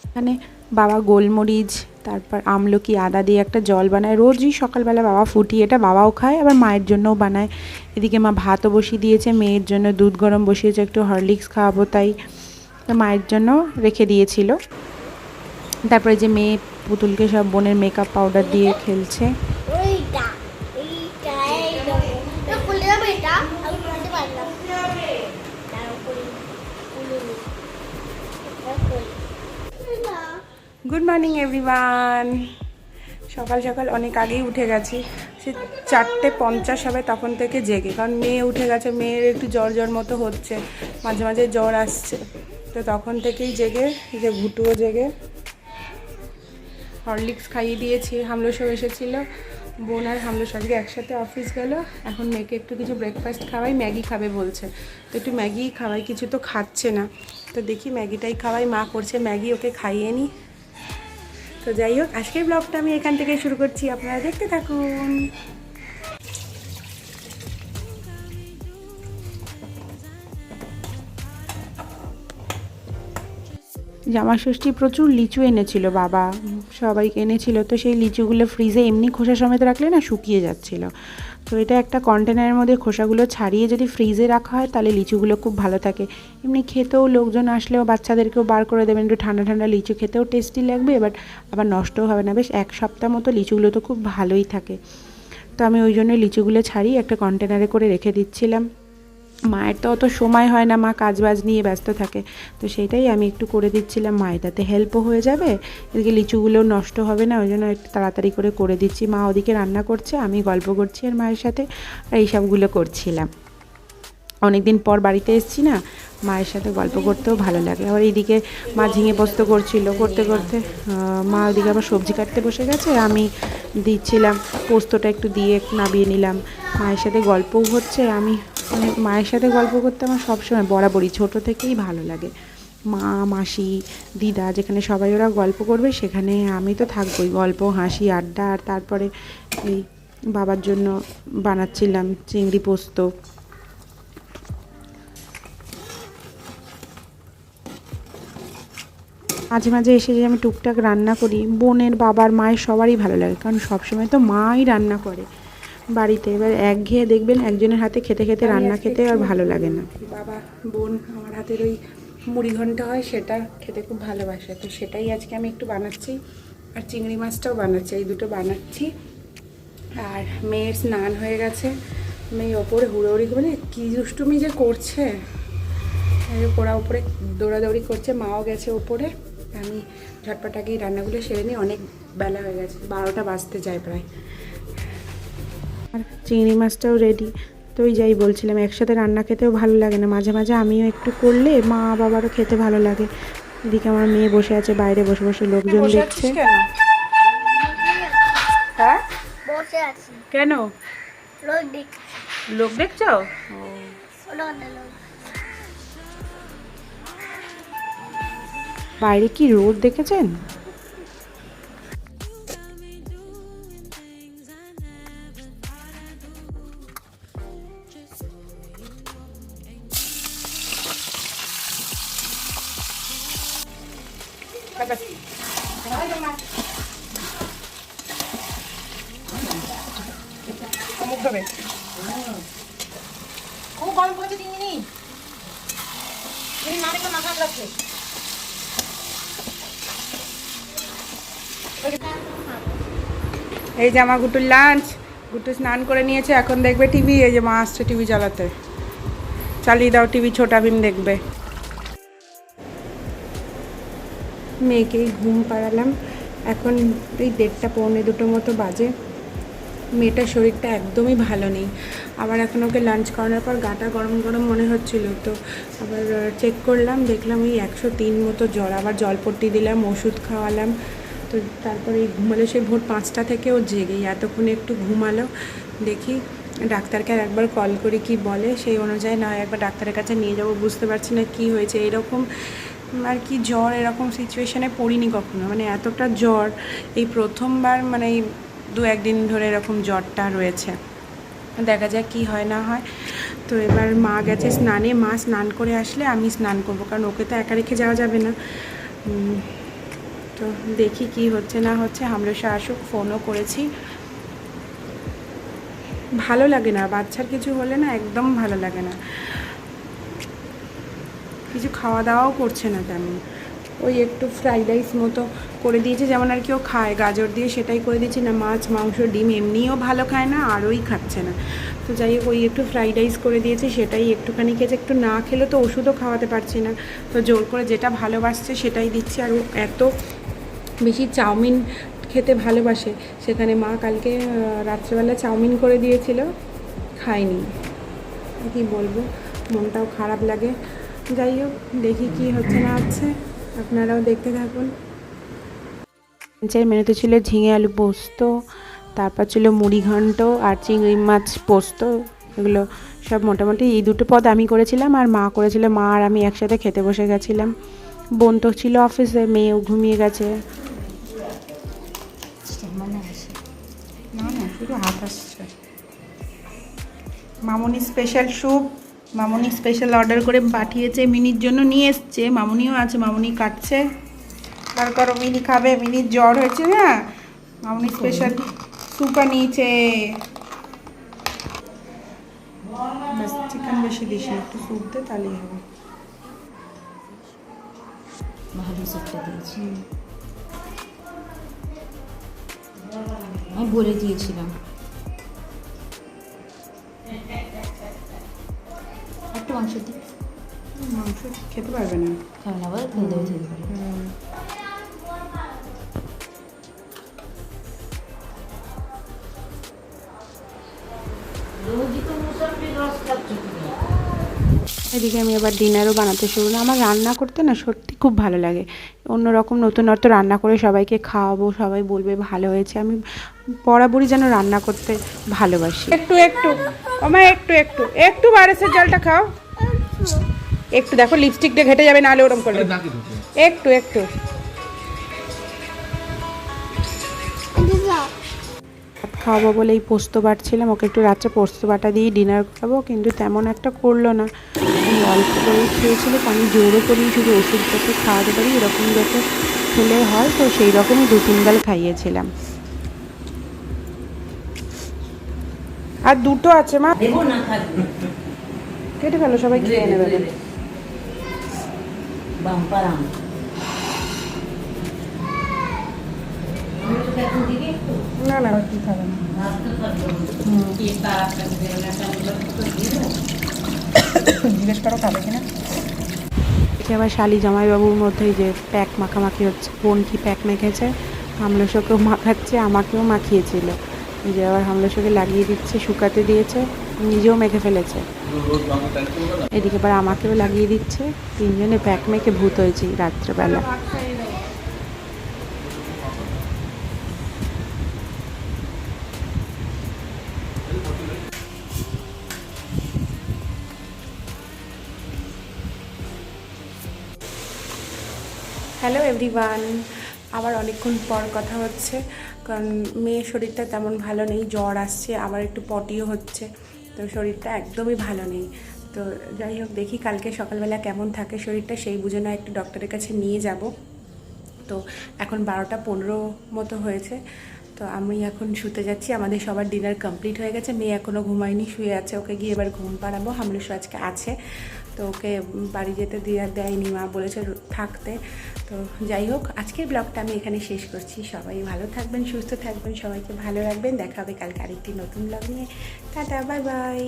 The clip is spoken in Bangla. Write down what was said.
এখানে বাবা গোলমরিচ তারপর আমলকি আদা দিয়ে একটা জল বানায় রোজই সকালবেলা, বাবা ফুটিয়ে এটা বাবাও খায় আবার মায়ের জন্যও বানায়। এদিকে মা ভাতও বসিয়ে দিয়েছে, মেয়ের জন্য দুধ গরম বসিয়েছে, একটু হরলিক্স খাওয়াবো তাই, তো মায়ের জন্য রেখে দিয়েছিল। তারপরে যে মেয়ে পুতুলকে সব বোনের মেকআপ পাউডার দিয়ে খেলছে। Good morning everyone. সকাল সকাল অনেক আগেই উঠে গেছি, সে 4:50 হবে তখন থেকে জেগে, কারণ মেয়ে উঠে গেছে, মেয়ের একটু জ্বর জ্বর মতো হচ্ছে, মাঝে মাঝে জ্বর আসছে, তো তখন থেকেই জেগে, যে ঘুটুও জেগে হরলিক্স খাইয়ে দিয়েছি। হামলোসব এসেছিলো, বোন আর হামলোস আজকে একসাথে অফিস গেল। এখন মেয়েকে একটু কিছু ব্রেকফাস্ট খাওয়াই, ম্যাগি খাবে বলছে, তো একটু ম্যাগি খাওয়াই, কিছু তো খাচ্ছে না, তো দেখি ম্যাগিটাই খাওয়াই, মা করছে ম্যাগি, ওকে খাইয়ে নিই। তো যাই হোক, আজকের ব্লগটা আমি এখান থেকে শুরু করছি, আপনারা দেখতে থাকুন। জামা ষষ্ঠী প্রচুর লিচু এনেছিল বাবা, সবাইকে এনেছিল, তো সেই লিচুগুলো ফ্রিজে এমনি খোসা সমেত রাখলে না শুকিয়ে যাচ্ছিল, তো এটা একটা কন্টেনারের মধ্যে খোসাগুলো ছাড়িয়ে যদি ফ্রিজে রাখা হয় তাহলে লিচুগুলো খুব ভালো থাকে। এমনি খেতেও লোকজন আসলেও বাচ্চাদেরকেও বার করে দেবেন, একটু ঠান্ডা ঠান্ডা লিচু খেতেও টেস্টি লাগবে, এবার আবার নষ্টও হবে না, বেশ 1 সপ্তাহ মতো লিচুগুলো তো খুব ভালোই থাকে। তো আমি ওই জন্য লিচুগুলো ছাড়িয়ে একটা কন্টেনারে করে রেখে দিচ্ছিলাম। মায়ের তো অত সময় হয় না, মা কাজবাজ নিয়ে ব্যস্ত থাকে, তো সেইটাই আমি একটু করে দিচ্ছিলাম, মায়ের তাতে হেল্পও হয়ে যাবে, এদিকে লিচুগুলোও নষ্ট হবে না, ওই জন্য একটু তাড়াতাড়ি করে দিচ্ছি। মা ওদিকে রান্না করছে, আমি গল্প করছি আর মায়ের সাথে, আর এইসবগুলো করছিলাম। অনেকদিন পর বাড়িতে এসেছি না, মায়ের সাথে গল্প করতেও ভালো লাগে। আবার এইদিকে মা ঝিঙে পোস্ত করছিল, করতে করতে মা ওদিকে আবার সবজি কাটতে বসে গেছে, আমি দিচ্ছিলাম, পোস্তটা একটু দিয়ে নামিয়ে নিলাম। মায়ের সাথে গল্পও হচ্ছে, আমি মানে মায়ের সাথে গল্প করতে আমার সবসময় বরাবরই ছোটো থেকেই ভালো লাগে। মা, মাসি, দিদা যেখানে সবাই ওরা গল্প করবে সেখানে আমি তো থাকবোই, গল্প, হাসি, আড্ডা। আর তারপরে এই বাবার জন্য বানাচ্ছিলাম চিংড়ি পোস্ত। মাঝে মাঝে এসে যে আমি টুকটাক রান্না করি, বোনের, বাবার, মায়ের সবারই ভালো লাগে, কারণ সবসময় তো মাই রান্না করে বাড়িতে, এবার একঘেয়ে দেখবেন একজনের হাতে খেতে খেতে রান্না খেতে আর ভালো লাগে না। বাবা, বোন আমার হাতের ওই মুড়ি ঘন্টা হয়, সেটা খেতে খুব ভালোবাসে, তো সেটাই আজকে আমি একটু বানাচ্ছি, আর চিংড়ি মাছটাও বানাচ্ছি, এই দুটো বানাচ্ছি। আর মেয়ের স্নান হয়ে গেছে, মেয়ে ওপরে হুড়োহুড়ি করে কী দুষ্টুমি যে করছে, ওরা ওপরে দৌড়াদৌড়ি করছে, মাও গেছে ওপরে, আমি ঝটপট আগেই রান্নাগুলো সেরে নিই, অনেক বেলা হয়ে গেছে, 12টা বাজতে যায় প্রায়। আর চিংড়ি মাছটাও রেডি, তো ওই যাই বলছিলাম, একসাথে রান্না খেতেও ভালো লাগে না, মাঝে মাঝে আমিও একটু করলে মা বাবারও খেতে ভালো লাগে। এদিকে আমার মেয়ে বসে আছে বাইরে, বসে বসে লোকজন দেখছে। হ্যাঁ, কেন লোক দেখছো? বাইরে কি রোদ দেখেছেন? এই যে আমার গুটুর লাঞ্চ, গুটু স্নান করে নিয়েছে, এখন দেখবে টিভি, এই যে মা আসছে টিভি চালাতে, চালিয়ে দাও টিভি, ছোটা ভীম দেখবে। মেয়েকেই ঘুম পাড়ালাম, এখন এই 1:30 পৌনে 2 মতো বাজে। মেয়েটার শরীরটা একদমই ভালো নেই, আবার এখন ওকে লাঞ্চ করানোর পর গাটা গরম গরম মনে হচ্ছিল, তো আবার চেক করলাম, দেখলাম ওই 103 মতো জ্বর, আবার জলপট্টি দিলাম, ওষুধ খাওয়ালাম, তো তারপরে ঘুমালো, সেই ভোর 5টা থেকে ও জেগেই, এতক্ষণে একটু ঘুমালো। দেখি ডাক্তারকে আর একবার কল করে কি বলে, সেই অনুযায়ী না একবার ডাক্তারের কাছে নিয়ে যাবো, বুঝতে পারছি না কি হয়েছে, এরকম আর কি জ্বর এরকম সিচুয়েশানে পড়িনি কখনো, মানে এতটা জ্বর এই প্রথমবার, মানে এই 2-1 দিন ধরে এরকম জ্বরটা রয়েছে, দেখা যাক কি হয় না হয়। তো এবার মা গেছে স্নানে, মা স্নান করে আসলে আমি স্নান করবো, কারণ ওকে তো একা রেখে যাওয়া যাবে না। তো দেখি কি হচ্ছে না হচ্ছে। হামলেশা আসুক, ফোনও করেছি। ভালো লাগে না, বাচ্চার কিছু হলে না একদম ভালো লাগে না, কিছু খাওয়া দাওয়াও করছে না তেমন। ওই একটু ফ্রাইড রাইস মতো করে দিয়েছি, যেমন আর কি ও খায় গাজর দিয়ে, সেটাই করে দিয়েছি। না মাছ মাংস ডিম এমনিও ভালো খায় না, আরোই খাচ্ছে না। তো যাই হোক ওই একটু ফ্রাইড রাইস করে দিয়েছি, সেটাই একটুখানি খেয়েছে। একটু না খেলে তো ওষুধও খাওয়াতে পারছি না, তো জোর করে যেটা ভালোবাসছে সেটাই দিচ্ছি। আর ও এত বেশি চাউমিন খেতে ভালোবাসে, সেখানে মা কালকে রাত্রেবেলা চাউমিন করে দিয়েছিল, খায়নি। কী বলবো, মনটাও খারাপ লাগে। যাই হোক দেখি কি হচ্ছে না হচ্ছে, আপনারাও দেখতে থাকুন। লাঞ্চের মেনুতে ছিল ঝিঙে আলু পোস্ত, তারপর ছিল মুড়ি ঘন্ট আর চিংড়ি মাছ পোস্ত। এগুলো সব মোটামুটি এই দুটো পদ আমি করেছিলাম, আর মা করেছিল। মা আর আমি একসাথে খেতে বসে গেছিলাম। বোন তো ছিল অফিসে, মেয়েও ঘুমিয়ে গেছে। না না, শুধু হাত আসছে। মামুনি স্পেশাল স্যুপ, মামুনি স্পেশাল অর্ডার করে পাঠিয়েছে, মিনির জন্য নিয়ে এসছে। মামুনিও আছে, মামুনি কাটছে। বার করো, মিনি খাবে, মিনির জ্বর হয়েছে না, মামুনি স্পেশাল স্যুপা নিয়েছে। চিকেন বেশি দিস না, একটু স্যুপ দে তাহলেই হবে। ভালো স্যুপটা দিয়েছি, আমি বলে দিয়েছিলাম। একটু মাংস দিই, মাংস খেতে পারবে না, খাবে না, আবার খেয়ে দেবে খেতে পারে। এদিকে আমি এবার ডিনারও বানাতে শুরু না। আমার রান্না করতে না সত্যি খুব ভালো লাগে, অন্যরকম নতুনত্ব রান্না করে সবাইকে খাওয়াবো, সবাই বলবে ভালো হয়েছে। আমি বরাবরই যেন রান্না করতে ভালোবাসি। একটু একটু আমার একটু একটু একটু বারেসের জলটা খাও, একটু দেখো লিপস্টিকটা ঘেটে যাবে, নাহলে ওরকম করবে। একটু একটু খাওয়াবো বলে এই পোস্ত বাটছিলাম, ওকে একটু রাত্রে পোস্ত বাটা দিয়ে ডিনার খাবো, কিন্তু তেমন একটা করলো না। অল্প করেই খেয়েছিল, আমি জোরও করি শুধু ওষুধ যাতে খাওয়াতে পারি এরকম যাতে খেলে হয়, তো সেই রকমই 2-3 গাল খাইয়েছিলাম। আর দুটো আছে মা, কেটে ফেলো, সবাই খেয়ে নেবে। না না কি খাবে না, জিজ্ঞেস করো খাবে কিনা। আবার শালি জামাইবাবুর মধ্যেই যে প্যাক মাখামাখি হচ্ছে, বোন কি প্যাক মেখেছে, হামলসকেও মাখাচ্ছে, আমাকেও মাখিয়েছিল। এই যে আবার হামলসকে লাগিয়ে দিচ্ছে, শুকাতে দিয়েছে, নিজেও মেখে ফেলেছে। এদিকে আবার আমাকেও লাগিয়ে দিচ্ছে, তিনজনে প্যাক মেখে ভূত হয়েছি রাত্রেবেলা। হ্যালো এভরিওয়ান, আবার অনেকক্ষণ পর কথা হচ্ছে, কারণ মেয়ের শরীরটা তেমন ভালো নেই, জ্বর আসছে, আবার একটু পটিও হচ্ছে, তো শরীরটা একদমই ভালো নেই। তো যাই হোক দেখি কালকে সকালবেলা কেমন থাকে শরীরটা, সেই বুঝে না একটু ডক্টরের কাছে নিয়ে যাব। তো এখন 12টা 15 মতো হয়েছে, তো আমি এখন শুতে যাচ্ছি। আমাদের সবার ডিনার কমপ্লিট হয়ে গেছে, মেয়ে এখনও ঘুমায়নি, শুয়ে আছে, ওকে গিয়ে এবার ঘুম পাড়াবো। হামলেশ আজকে আছে, তো ওকে বাড়ি যেতে দেয়নি, মা বলেছে থাকতে। তো যাই হোক আজকের ব্লগটা আমি এখানে শেষ করছি। সবাই ভালো থাকবেন, সুস্থ থাকবেন, সবাইকে ভালো রাখবেন। দেখা হবে কালকে আরেকটি নতুন ব্লগ নিয়ে। Tata, bye bye.